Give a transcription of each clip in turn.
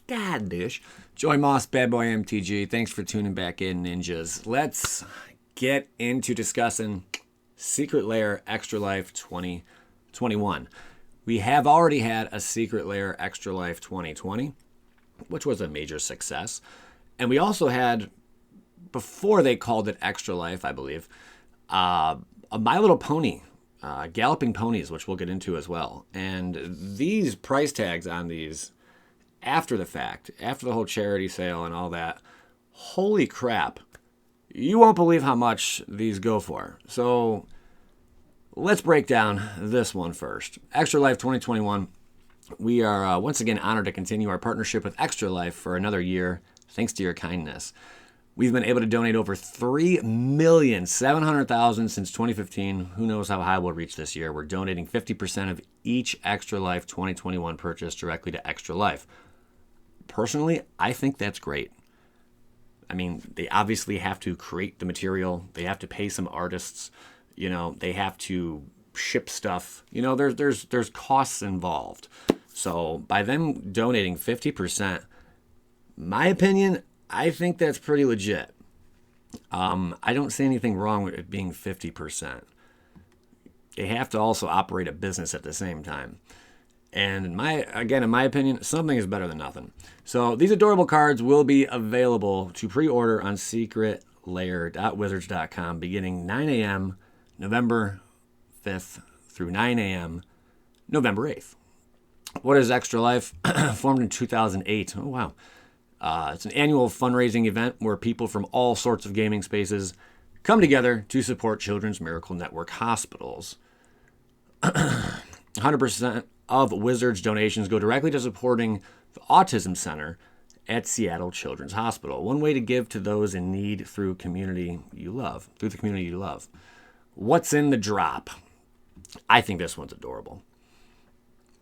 God dish. Joy Moss, Bad Boy MTG. Thanks for tuning back in, ninjas. Let's get into discussing Secret Lair Extra Life 2021. We have already had a Secret Lair Extra Life 2020, which was a major success. And we also had, before they called it Extra Life, I believe, a My Little Pony, Galloping Ponies, which we'll get into as well. And these price tags on these, after the fact, after the whole charity sale and all that, holy crap, you won't believe how much these go for. So let's break down this one first. Extra Life 2021. We are once again honored to continue our partnership with Extra Life for another year, thanks to your kindness. We've been able to donate over $3,700,000 since 2015. Who knows how high we'll reach this year. We're donating 50% of each Extra Life 2021 purchase directly to Extra Life. Personally, I think that's great. I mean, they obviously have to create the material. They have to pay some artists. You know, they have to ship stuff. You know, there's costs involved. So by them donating 50%, my opinion, I think that's pretty legit. I don't see anything wrong with it being 50%. They have to also operate a business at the same time. And in my opinion, something is better than nothing. So these adorable cards will be available to pre-order on secretlair.wizards.com beginning 9 a.m. November 5th through 9 a.m. November 8th. What is Extra Life? Formed in 2008. Oh, wow. It's an annual fundraising event where people from all sorts of gaming spaces come together to support Children's Miracle Network hospitals. 100% of Wizards donations go directly to supporting the Autism Center at Seattle Children's Hospital. One way to give to those in need through the community you love. What's in the drop? I think this one's adorable.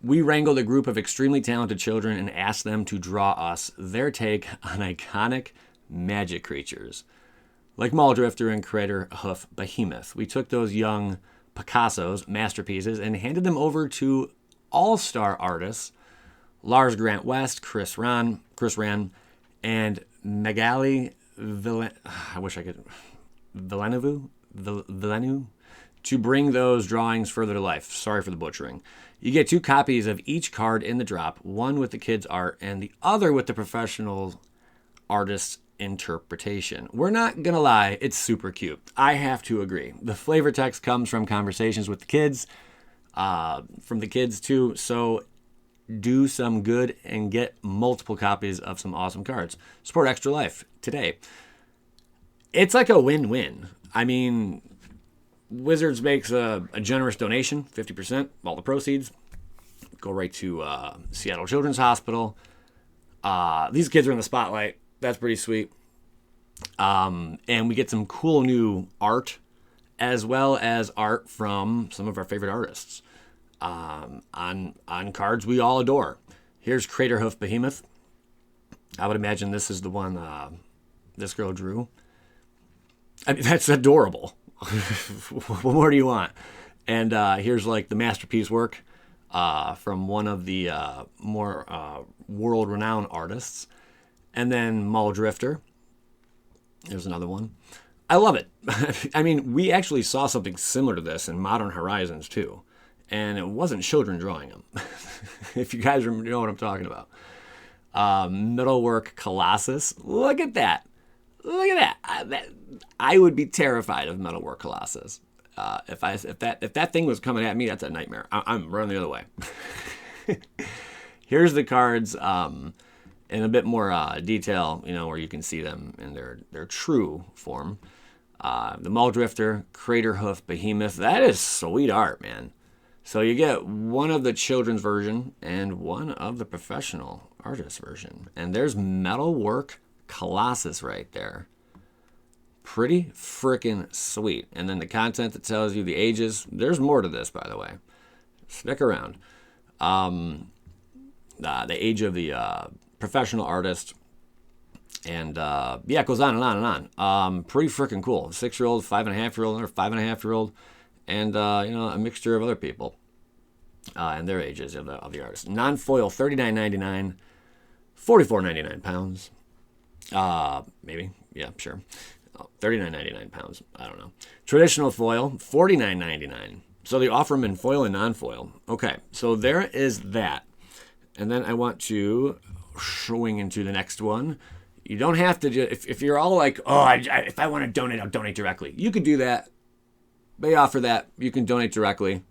We wrangled a group of extremely talented children and asked them to draw us their take on iconic magic creatures. Like Muldrifter and Crater Hoof Behemoth, we took those young Picasso's masterpieces and handed them over to all-star artists Lars Grant West, Chris Ran, and Magali Villeneuve to bring those drawings further to life. Sorry for the butchering. You get 2 copies of each card in the drop, one with the kids' art and the other with the professional artist's interpretation. We're not going to lie, it's super cute. I have to agree. The flavor text comes from conversations with the kids, from the kids too, so do some good and get multiple copies of some awesome cards. Support Extra Life today. It's like a win-win. I mean, Wizards makes a generous donation, 50%, all the proceeds go right to Seattle Children's Hospital. These kids are in the spotlight. That's pretty sweet. And we get some cool new art, as well as art from some of our favorite artists on cards we all adore. Here's Crater Hoof Behemoth. I would imagine this is the one this girl drew. I mean, that's adorable. What more do you want? And here's like the masterpiece work from one of the more world-renowned artists. And then Muldrifter. There's another one. I love it. I mean, we actually saw something similar to this in Modern Horizons too. And it wasn't children drawing them. If you guys know what I'm talking about. Metalwork Colossus. Look at that. Look at that. I would be terrified of Metalwork Colossus. If that thing was coming at me, that's a nightmare. I'm running the other way. Here's the cards in a bit more detail, where you can see them in their true form. The Muldrifter, Crater Hoof Behemoth. That is sweet art, man. So you get one of the children's version and one of the professional artist version. And there's Metalwork Colossus right there. Pretty freaking sweet. And then the content that tells you the ages. There's more to this, by the way. Stick around. The age of the professional artist. And it goes on and on and on. Pretty freaking cool. 6-year-old, 5.5-year-old, or 5.5-year-old. And, a mixture of other people and their ages of the artist. Non-foil, $39.99. £44.99. Maybe. Yeah, sure. 39.99 pounds. I don't know. Traditional foil, $49.99. So they offer them in foil and non-foil. Okay, so there is that. And then I want to swing into the next one. You don't have to, if you're all like, oh, if I want to donate, I'll donate directly. You could do that. They offer that. You can donate directly.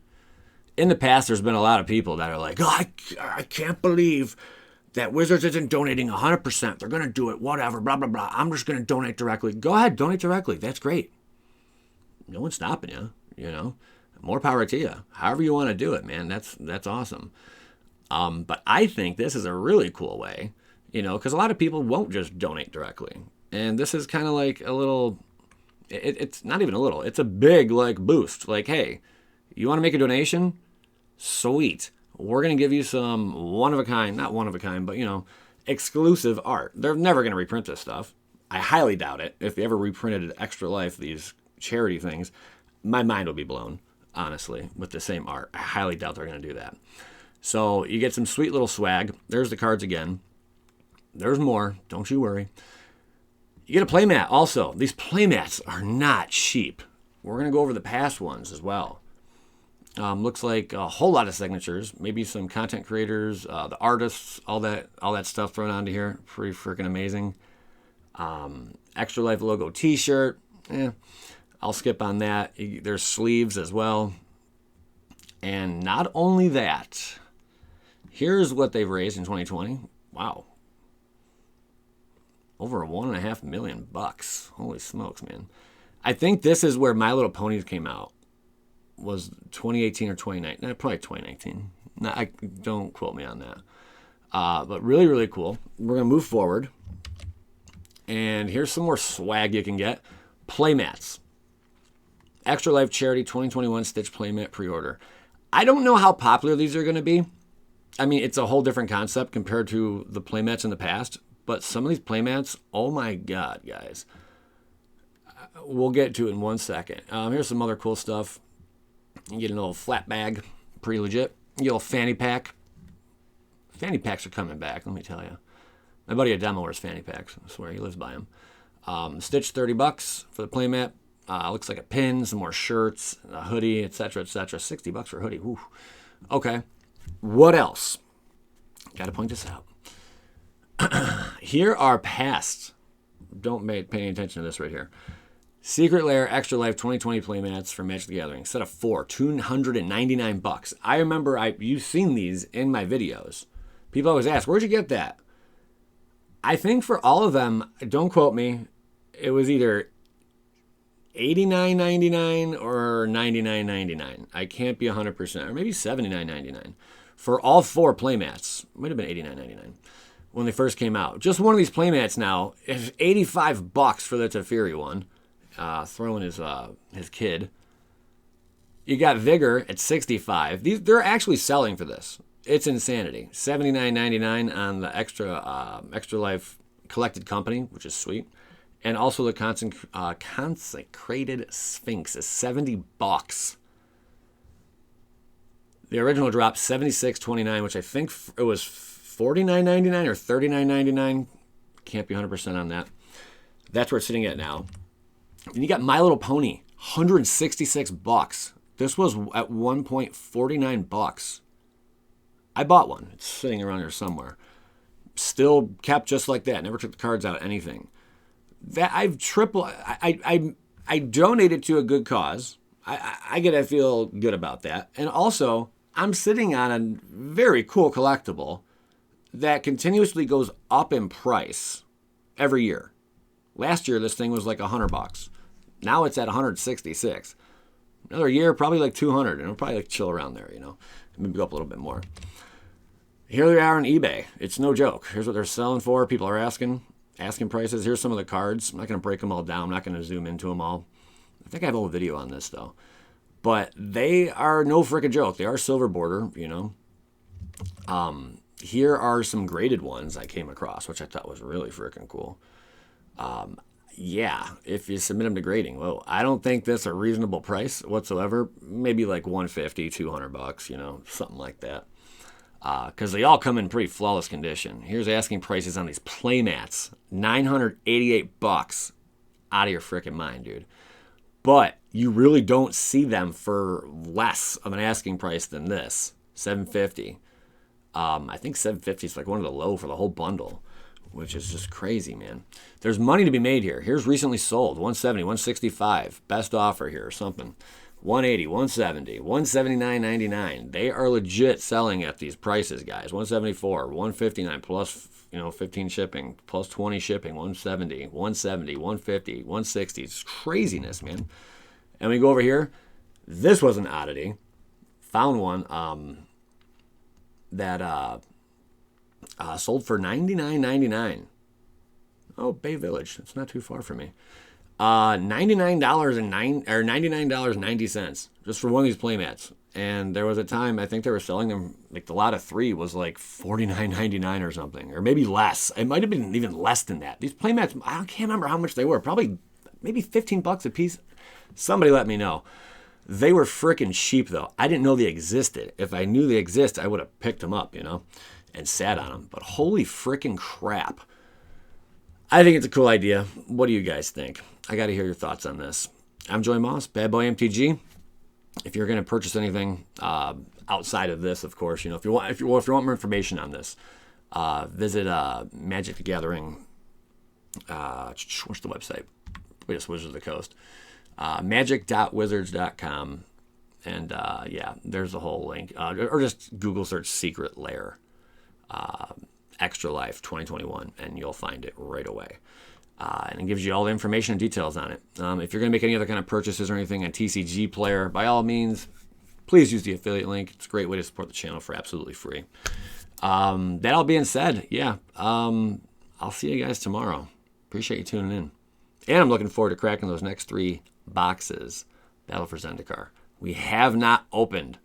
In the past, there's been a lot of people that are like, oh, I can't believe that Wizards isn't donating 100%. They're going to do it, whatever, blah, blah, blah. I'm just going to donate directly. Go ahead, donate directly. That's great. No one's stopping you, you know. More power to you. However you want to do it, man. That's awesome. But I think this is a really cool way, you know, because a lot of people won't just donate directly. And this is kind of like a little, it's not even a little, it's a big like boost. Like, hey, you want to make a donation? Sweet. We're going to give you some one-of-a-kind, not one-of-a-kind, but, you know, exclusive art. They're never going to reprint this stuff. I highly doubt it. If they ever reprinted Extra Life, these charity things, my mind will be blown, honestly, with the same art. I highly doubt they're going to do that. So you get some sweet little swag. There's the cards again. There's more. Don't you worry. You get a playmat also. These playmats are not cheap. We're going to go over the past ones as well. Looks like a whole lot of signatures, maybe some content creators, the artists, all that stuff thrown onto here. Pretty freaking amazing. Extra Life logo T-shirt. I'll skip on that. There's sleeves as well. And not only that, here's what they've raised in 2020. Wow. Over $1.5 million. Holy smokes, man. I think this is where My Little Ponies came out. Was 2018 or 2019? Probably 2019. Don't quote me on that. But really, really cool. We're going to move forward. And here's some more swag you can get. Playmats. Extra Life Charity 2021 Stitch Playmat pre-order. I don't know how popular these are going to be. I mean, it's a whole different concept compared to the playmats in the past. But some of these playmats, oh my God, guys. We'll get to it in 1 second. Here's some other cool stuff. You get a little flat bag, pretty legit. You get a little fanny pack. Fanny packs are coming back, let me tell you. My buddy Ademo wears fanny packs. I swear, he lives by them. Stitch, $30 for the playmat. Looks like a pin, some more shirts, a hoodie, etc., etc. $60 for a hoodie. Whew. Okay. What else? Got to point this out. Here are past. Don't pay any attention to this right here. Secret Lair Extra Life 2020 playmats for Magic the Gathering. Set of 4, $299. I remember you've seen these in my videos. People always ask, where'd you get that? I think for all of them, don't quote me, it was either $89.99 or $99.99. I can't be 100%, or maybe $79.99 for all 4 playmats. Might have been $89.99 when they first came out. Just one of these playmats now is $85 for the Teferi one. Throwing his kid. You got Vigor at $65. They're actually selling for this. It's insanity. $79.99 on the Extra Life Collected Company, which is sweet, and also the Consecrated Sphinx is $70. The original drop $76.29, which I think it was $49.99 or $39.99. Can't be 100% on that. That's where it's sitting at now. And you got My Little Pony, $166. This was at one point $49. I bought one. It's sitting around here somewhere. Still kept just like that. Never took the cards out, anything. That I've I donated to a good cause. I feel good about that. And also, I'm sitting on a very cool collectible that continuously goes up in price every year. Last year, this thing was like $100. Now it's at 166. Another year, probably like 200, and it'll probably like chill around there, you know. Maybe go up a little bit more. Here they are on eBay. It's no joke. Here's what they're selling for. People are asking prices. Here's some of the cards. I'm not going to break them all down. I'm not going to zoom into them all. I think I have a whole video on this, though. But they are no frickin' joke. They are silver border, you know. Here are some graded ones I came across, which I thought was really frickin' cool. Yeah, if you submit them to grading, well, I don't think that's a reasonable price whatsoever. Maybe like $150, $200, you know, something like that. because they all come in pretty flawless condition. Here's asking prices on these Playmats. $988. Out of your freaking mind, dude. But you really don't see them for less of an asking price than this. $750. I think $750 is like one of the low for the whole bundle, which is just crazy, man. There's money to be made here. Here's recently sold. $170, $165. Best offer here or something. $180, $170, $179.99. They are legit selling at these prices, guys. $174, $159 plus 15 shipping, plus 20 shipping, $170, $170, $150, $160. It's craziness, man. And we go over here. This was an oddity. Found one that sold for $99.99. Oh, Bay Village. It's not too far from me. $99.90 just for one of these Playmats. And there was a time I think they were selling them, like the lot of 3 was like $49.99 or something, or maybe less. It might have been even less than that. These Playmats, I can't remember how much they were. Probably maybe $15 a piece. Somebody let me know. They were freaking cheap though. I didn't know they existed. If I knew they exist, I would have picked them up, and sat on them. But holy freaking crap. I think it's a cool idea. What do you guys think? I got to hear your thoughts on this. I'm Joey Moss, Bad Boy MTG. If you're going to purchase anything outside of this, of course, if you want more information on this, visit Magic the Gathering. What's the website? Just Wizards of the Coast. Magic.wizards.com. And yeah, there's a whole link. Or just Google search Secret Lair. Extra Life 2021, and you'll find it right away. And it gives you all the information and details on it. If you're going to make any other kind of purchases or anything on TCG Player, by all means, please use the affiliate link. It's a great way to support the channel for absolutely free. That all being said, yeah, I'll see you guys tomorrow. Appreciate you tuning in. And I'm looking forward to cracking those next 3 boxes. Battle for Zendikar. We have not opened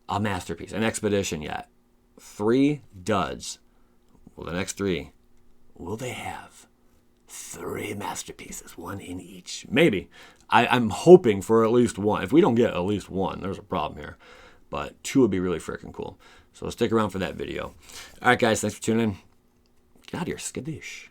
a masterpiece, an expedition yet. 3 duds. Well, the next 3, will they have 3 masterpieces, 1 in each? Maybe. I'm hoping for at least 1. If we don't get at least 1, there's a problem here. But 2 would be really freaking cool. So stick around for that video. All right, guys, thanks for tuning in. Get out of here, skadoosh.